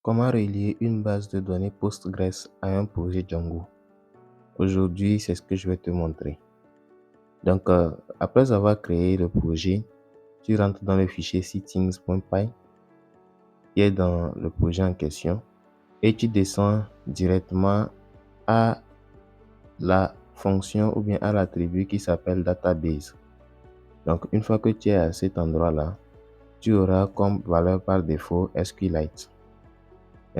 Comment relier une base de données Postgres à un projet Django? Aujourd'hui, c'est ce que je vais te montrer. Donc, après avoir créé le projet, tu rentres dans le fichier settings.py qui est dans le projet en question et tu descends directement à la fonction ou bien à l'attribut qui s'appelle database. Donc, une fois que tu es à cet endroit-là, tu auras comme valeur par défaut SQLite.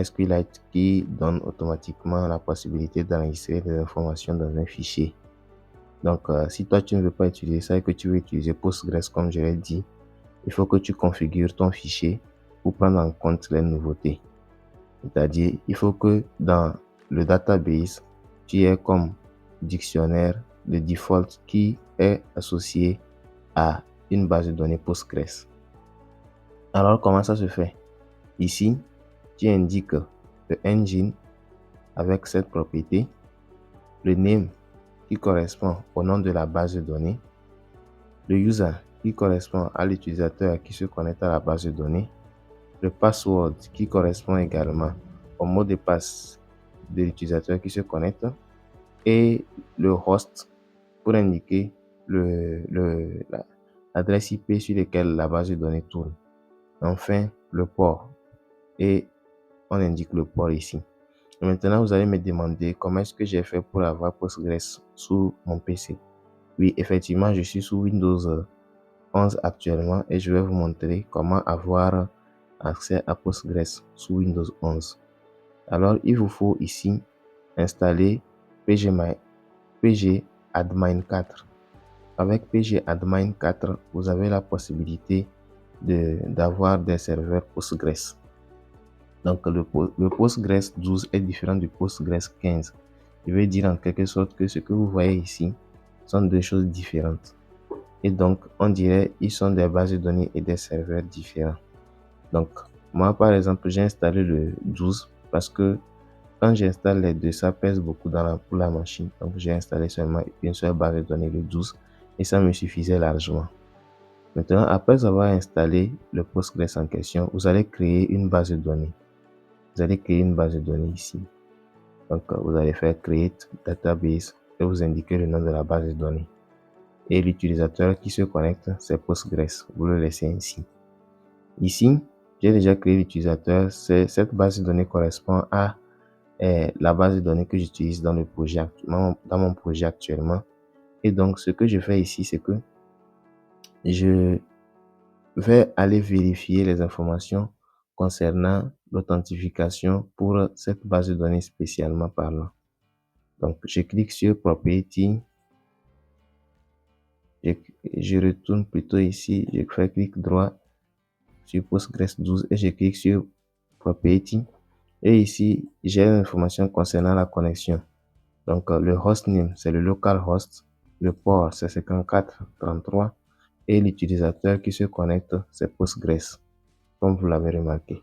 SQLite qui donne automatiquement la possibilité d'enregistrer des informations dans un fichier. Donc, si toi tu ne veux pas utiliser ça et que tu veux utiliser Postgres comme je l'ai dit, il faut que tu configures ton fichier pour prendre en compte les nouveautés. C'est-à-dire, il faut que dans le database, tu aies comme dictionnaire le default qui est associé à une base de données Postgres. Alors, comment ça se fait? Ici, tu indiques le engine avec cette propriété, le name qui correspond au nom de la base de données, le user qui correspond à l'utilisateur qui se connecte à la base de données, le password qui correspond également au mot de passe de l'utilisateur qui se connecte et le host pour indiquer l'adresse IP sur laquelle la base de données tourne. Enfin, le port et on indique le port ici. Et maintenant, vous allez me demander comment est-ce que j'ai fait pour avoir Postgres sous mon PC. Oui, effectivement, je suis sous Windows 11 actuellement et je vais vous montrer comment avoir accès à Postgres sous Windows 11. Alors, il vous faut ici installer pgadmin 4. Avec pgadmin 4, vous avez la possibilité d'avoir des serveurs Postgres. Donc, le Postgres 12 est différent du Postgres 15. Je veux dire en quelque sorte que ce que vous voyez ici sont deux choses différentes. Et donc, on dirait ils sont des bases de données et des serveurs différents. Donc, moi, par exemple, j'ai installé le 12 parce que quand j'installe les deux, ça pèse beaucoup pour la machine. Donc, j'ai installé seulement une seule base de données, le 12, et ça me suffisait largement. Maintenant, après avoir installé le Postgres en question, vous allez créer une base de données. Vous allez créer une base de données ici. Donc, vous allez faire create database et vous indiquez le nom de la base de données. Et l'utilisateur qui se connecte, c'est Postgres. Vous le laissez ainsi. Ici, j'ai déjà créé l'utilisateur. Cette base de données correspond à la base de données que j'utilise dans mon projet actuellement. Et donc, ce que je fais ici, c'est que je vais aller vérifier les informations concernant l'authentification pour cette base de données spécialement parlant. Donc, je clique sur Property. Je retourne plutôt ici. Je fais clic droit sur Postgres 12 et je clique sur Property. Et ici, j'ai l'information concernant la connexion. Donc, le hostname, c'est le localhost. Le port, c'est 5433. Et l'utilisateur qui se connecte, c'est Postgres, comme vous l'avez remarqué.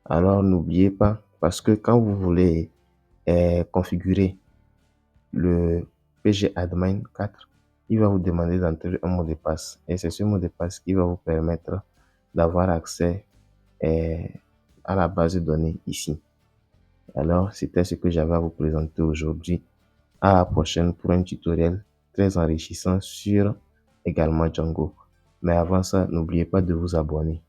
Alors, n'oubliez pas, parce que quand vous voulez configurer le pgadmin 4, il va vous demander d'entrer un mot de passe. Et c'est ce mot de passe qui va vous permettre d'avoir accès à la base de données ici. Alors, c'était ce que j'avais à vous présenter aujourd'hui. À la prochaine pour un tutoriel très enrichissant sur également Django. Mais avant ça, n'oubliez pas de vous abonner.